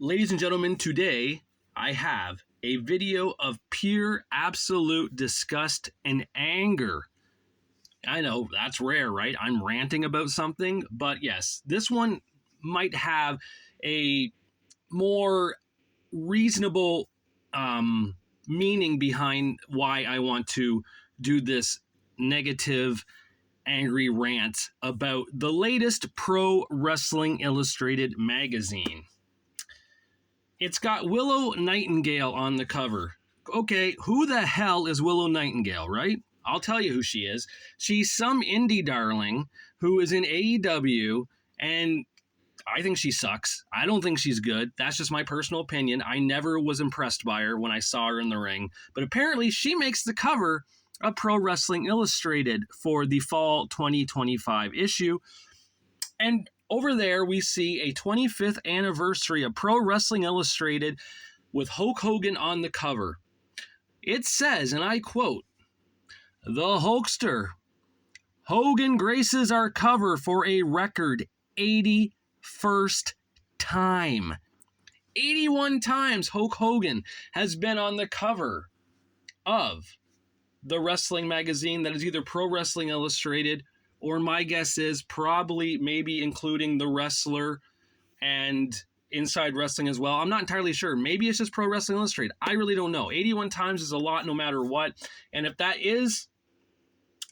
Ladies and gentlemen, today I have a video of pure, absolute disgust and anger. I know, that's rare, right? I'm ranting about something, but yes, this one might have a more reasonable meaning behind why I want to do this negative, angry rant about the latest Pro Wrestling Illustrated magazine. It's got Willow Nightingale on the cover. Okay, who the hell is Willow Nightingale, right? I'll tell you who she is. She's some indie darling who is in AEW, and I think she sucks. I don't think she's good. That's just my personal opinion. I never was impressed by her when I saw her in the ring. But apparently she makes the cover of Pro Wrestling Illustrated for the fall 2025 issue. And over there, we see a 25th anniversary of Pro Wrestling Illustrated with Hulk Hogan on the cover. It says, and I quote, "The Hulkster, Hogan graces our cover for a record 81st time. 81 times Hulk Hogan has been on the cover of the wrestling magazine that is either Pro Wrestling Illustrated or my guess is probably maybe including The Wrestler and Inside Wrestling as well. I'm not entirely sure. Maybe it's just Pro Wrestling Illustrated. I really don't know. 81 times is a lot no matter what. And if that is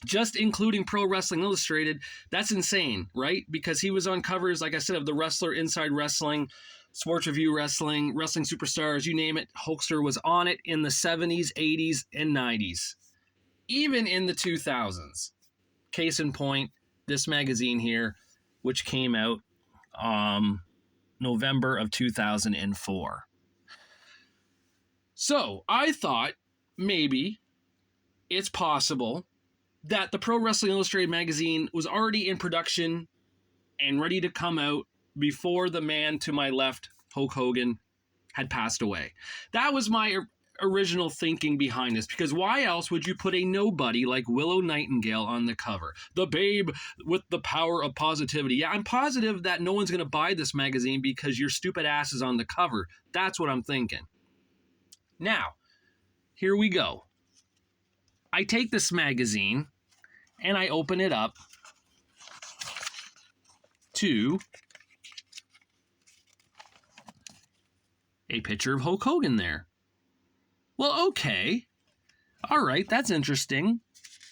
just including Pro Wrestling Illustrated, that's insane, right? Because he was on covers, like I said, of The Wrestler, Inside Wrestling, Sports Review Wrestling, Wrestling Superstars, you name it. Hulkster was on it in the 70s, 80s, and 90s. Even in the 2000s. Case in point, this magazine here, which came out November of 2004. So I thought maybe it's possible that the Pro Wrestling Illustrated magazine was already in production and ready to come out before the man to my left, Hulk Hogan, had passed away. That was my original thinking behind this, because why else would you put a nobody like Willow Nightingale on the cover? The babe with the power of positivity. Yeah, I'm positive that no one's going to buy this magazine because your stupid ass is on the cover. That's what I'm thinking. Now, here we go. I take this magazine and I open it up to a picture of Hulk Hogan there. Well, okay. All right, that's interesting.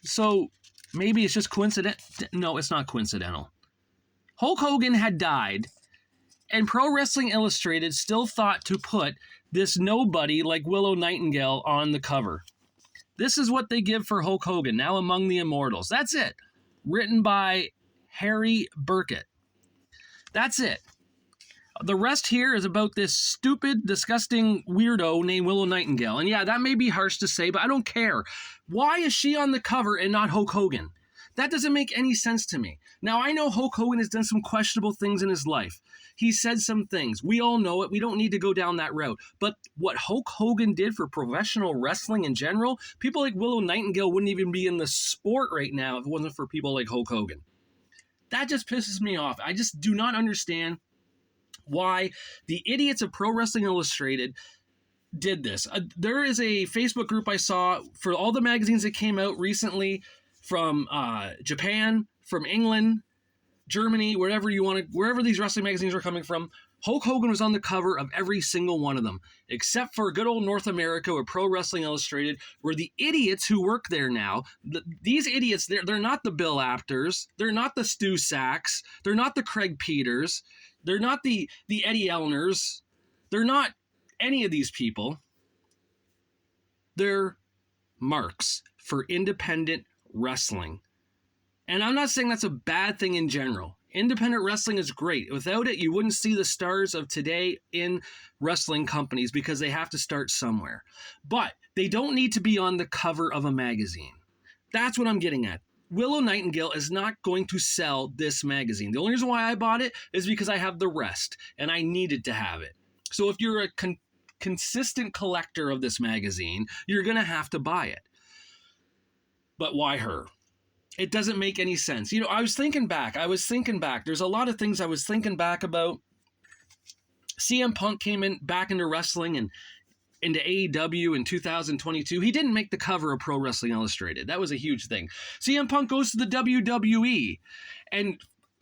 So maybe it's just coincidental. No, it's not coincidental. Hulk Hogan had died, and Pro Wrestling Illustrated still thought to put this nobody like Willow Nightingale on the cover. This is what they give for Hulk Hogan, now among the immortals. That's it. Written by Harry Burkett. That's it. The rest here is about this stupid, disgusting weirdo named Willow Nightingale. And yeah, that may be harsh to say, but I don't care. Why is she on the cover and not Hulk Hogan? That doesn't make any sense to me. Now, I know Hulk Hogan has done some questionable things in his life. He said some things. We all know it. We don't need to go down that route. But what Hulk Hogan did for professional wrestling in general, people like Willow Nightingale wouldn't even be in the sport right now if it wasn't for people like Hulk Hogan. That just pisses me off. I just do not understand why the idiots of Pro Wrestling Illustrated did this. There is a Facebook group I saw for all the magazines that came out recently from Japan, from England, Germany, wherever these wrestling magazines were coming from. Hulk Hogan was on the cover of every single one of them, except for good old North America with Pro Wrestling Illustrated, where the idiots who work there now, these idiots, they're not the Bill Apters, they're not the Stu Sachs, they're not the Craig Peters, they're not the Eddie Elners, they're not any of these people. They're marks for independent wrestling. And I'm not saying that's a bad thing in general. Independent wrestling is great. Without it, you wouldn't see the stars of today in wrestling companies because they have to start somewhere. But they don't need to be on the cover of a magazine. That's what I'm getting at. Willow Nightingale is not going to sell this magazine. The only reason why I bought it is because I have the rest, and I needed to have it. So if you're a consistent collector of this magazine, you're going to have to buy it. But why her? It doesn't make any sense. You know, I was thinking back. There's a lot of things I was thinking back about CM Punk came in back into wrestling and into AEW in 2022. He didn't make the cover of Pro Wrestling Illustrated. That was a huge thing. CM Punk goes to the WWE, and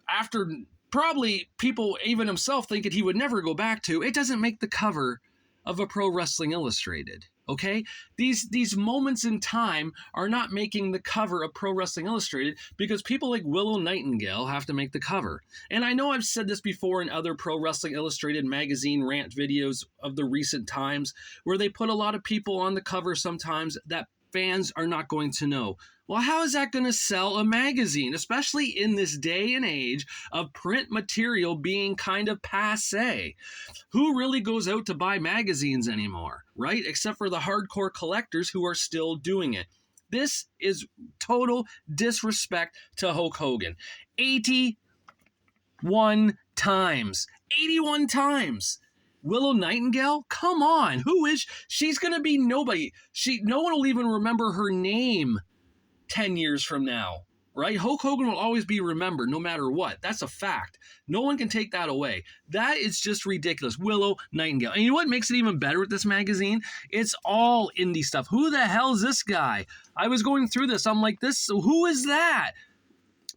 after probably people, even himself, thinking he would never go back to, it doesn't make the cover of a Pro Wrestling Illustrated. Okay, these moments in time are not making the cover of Pro Wrestling Illustrated because people like Willow Nightingale have to make the cover. And I know I've said this before in other Pro Wrestling Illustrated magazine rant videos of the recent times, where they put a lot of people on the cover sometimes that fans are not going to know. Well, how is that going to sell a magazine, especially in this day and age of print material being kind of passé? Who really goes out to buy magazines anymore, right? Except for the hardcore collectors who are still doing it. This is total disrespect to Hulk Hogan. 81 times. 81 times. Willow Nightingale? Come on. Who is she's going to be nobody. No one will even remember her name 10 years from now, right? Hulk Hogan will always be remembered no matter what. That's a fact. No one can take that away. That is just ridiculous. Willow Nightingale. And you know what makes it even better with this magazine? It's all indie stuff. Who the hell is this guy? I was going through this. I'm like, who is that?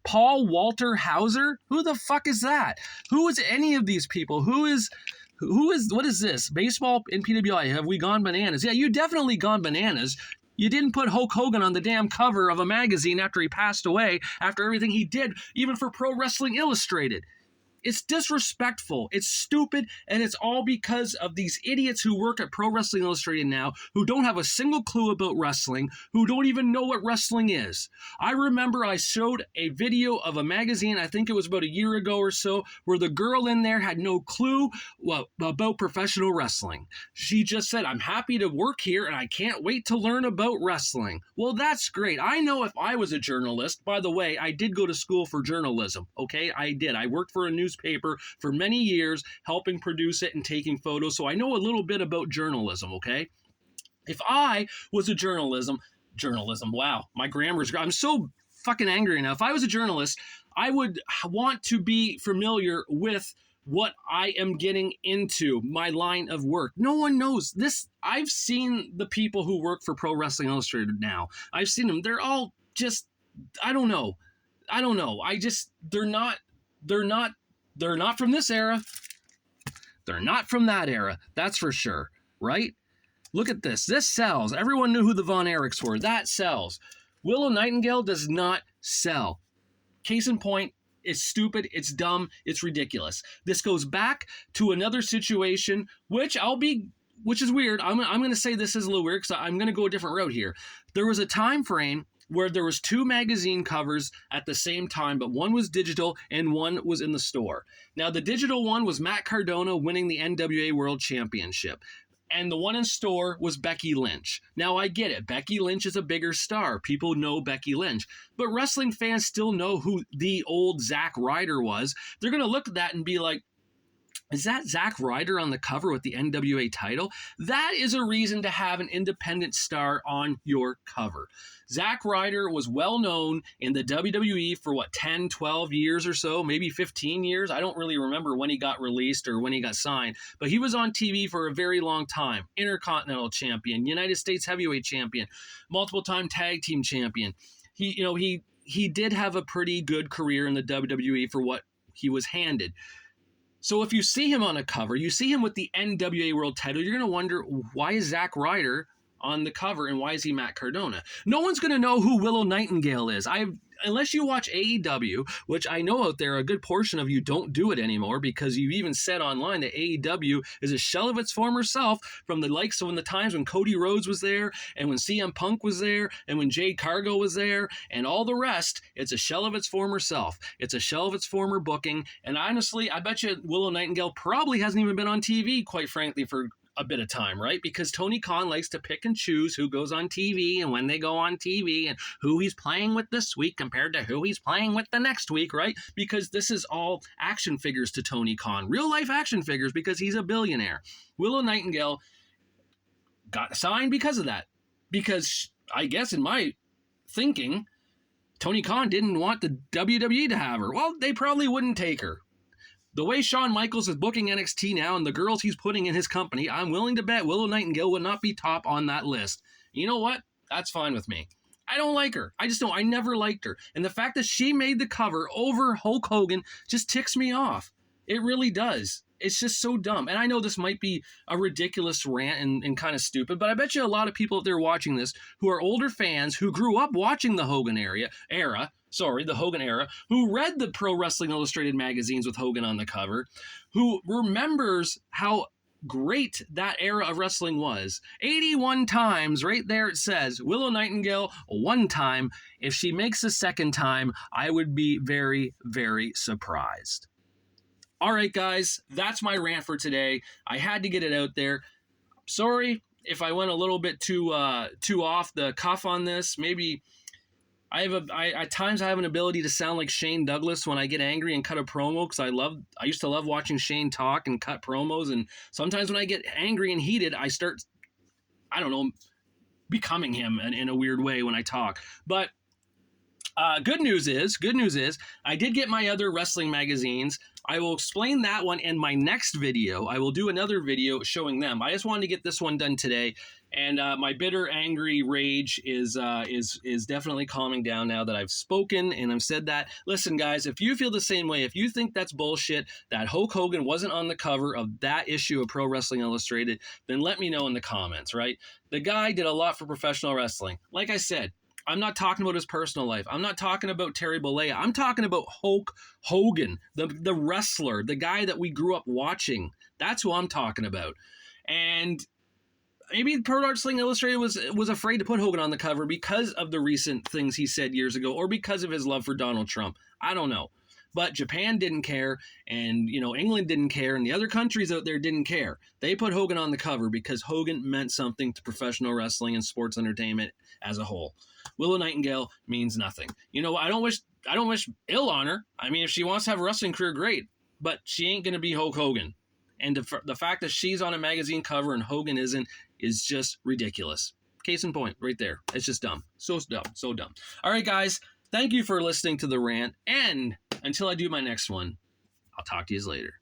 Paul Walter Hauser? Who the fuck is that? Who is any of these people? What is this? Baseball in PWI. Have we gone bananas? Yeah, you definitely gone bananas. You didn't put Hulk Hogan on the damn cover of a magazine after he passed away, after everything he did, even for Pro Wrestling Illustrated. It's disrespectful, it's stupid, and it's all because of these idiots who work at Pro Wrestling Illustrated now, who don't have a single clue about wrestling, who don't even know what wrestling is. I remember I showed a video of a magazine, I think it was about a year ago or so, where the girl in there had no clue about professional wrestling. She just said, I'm happy to work here and I can't wait to learn about wrestling. Well, that's great. I know if I was a journalist, by the way, I did go to school for journalism, okay? I did. I worked for a newspaper for many years, helping produce it and taking photos, so I know a little bit about journalism, okay? If I was a journalism, wow, my grammar's, I'm so fucking angry now. If I was a journalist, I would want to be familiar with what I am getting into, my line of work. No one knows this. I've seen the people who work for Pro Wrestling Illustrated now. I've seen them. They're all just, I don't know. They're not from this era. They're not from that era. That's for sure, right? Look at this. This sells. Everyone knew who the Von Erichs were. That sells. Willow Nightingale does not sell. Case in point, it's stupid, it's dumb, it's ridiculous. This goes back to another situation, which is weird. I'm going to say this is a little weird because I'm going to go a different route here. There was a time frame where there was two magazine covers at the same time, but one was digital and one was in the store. Now, the digital one was Matt Cardona winning the NWA World Championship. And the one in store was Becky Lynch. Now, I get it. Becky Lynch is a bigger star. People know Becky Lynch. But wrestling fans still know who the old Zack Ryder was. They're going to look at that and be like, is that Zack Ryder on the cover with the NWA title? That is a reason to have an independent star on your cover. Zack Ryder was well known in the WWE for 10, 12 years or so, maybe 15 years. I don't really remember when he got released or when he got signed, but he was on TV for a very long time. Intercontinental champion, United States heavyweight champion, multiple time tag team champion. He did have a pretty good career in the WWE for what he was handed. So if you see him on a cover, you see him with the NWA World title, you're going to wonder, why is Zack Ryder on the cover and why is he Matt Cardona? No one's going to know who Willow Nightingale is. Unless you watch AEW, which I know out there a good portion of you don't do it anymore because you've even said online that AEW is a shell of its former self from the likes of the times when Cody Rhodes was there and when CM Punk was there and when Jade Cargill was there and all the rest. It's a shell of its former self. It's a shell of its former booking. And honestly, I bet you Willow Nightingale probably hasn't even been on TV, quite frankly, for a bit of time, right? Because Tony Khan likes to pick and choose who goes on TV and when they go on TV and who he's playing with this week compared to who he's playing with the next week, right? Because this is all action figures to Tony Khan, real life action figures, because he's a billionaire. Willow Nightingale got signed because of that. Because I guess in my thinking, Tony Khan didn't want the WWE to have her. Well, they probably wouldn't take her. The way Shawn Michaels is booking NXT now and the girls he's putting in his company, I'm willing to bet Willow Nightingale would not be top on that list. You know what? That's fine with me. I don't like her. I just don't. I never liked her. And the fact that she made the cover over Hulk Hogan just ticks me off. It really does. It's just so dumb. And I know this might be a ridiculous rant and kind of stupid, but I bet you a lot of people out there watching this who are older fans who grew up watching the Hogan the Hogan era, who read the Pro Wrestling Illustrated magazines with Hogan on the cover, who remembers how great that era of wrestling was. 81 times, right there it says, Willow Nightingale, one time. If she makes a second time, I would be very, very surprised. All right, guys, that's my rant for today. I had to get it out there. Sorry if I went a little bit too off the cuff on this. Maybe at times I have an ability to sound like Shane Douglas when I get angry and cut a promo, because I used to love watching Shane talk and cut promos, and sometimes when I get angry and heated, I start, I don't know, becoming him in a weird way when I talk. But good news is, I did get my other wrestling magazines. I will explain that one in my next video. I will do another video showing them. I just wanted to get this one done today, and my bitter, angry rage is definitely calming down now that I've spoken and I've said that. Listen, guys, if you feel the same way, if you think that's bullshit, that Hulk Hogan wasn't on the cover of that issue of Pro Wrestling Illustrated, then let me know in the comments, right? The guy did a lot for professional wrestling. Like I said, I'm not talking about his personal life. I'm not talking about Terry Bollea. I'm talking about Hulk Hogan, the wrestler, the guy that we grew up watching. That's who I'm talking about. And maybe Pro Wrestling Illustrated was afraid to put Hogan on the cover because of the recent things he said years ago, or because of his love for Donald Trump. I don't know. But Japan didn't care, and England didn't care, and the other countries out there didn't care. They put Hogan on the cover because Hogan meant something to professional wrestling and sports entertainment as a whole. Willow Nightingale means nothing. I don't wish ill on her. I mean, if she wants to have a wrestling career, great, but she ain't going to be Hulk Hogan. And the fact that she's on a magazine cover and Hogan isn't is just ridiculous. Case in point, right there. It's just dumb. So dumb. So dumb. All right, guys. Thank you for listening to the rant. And until I do my next one, I'll talk to you later.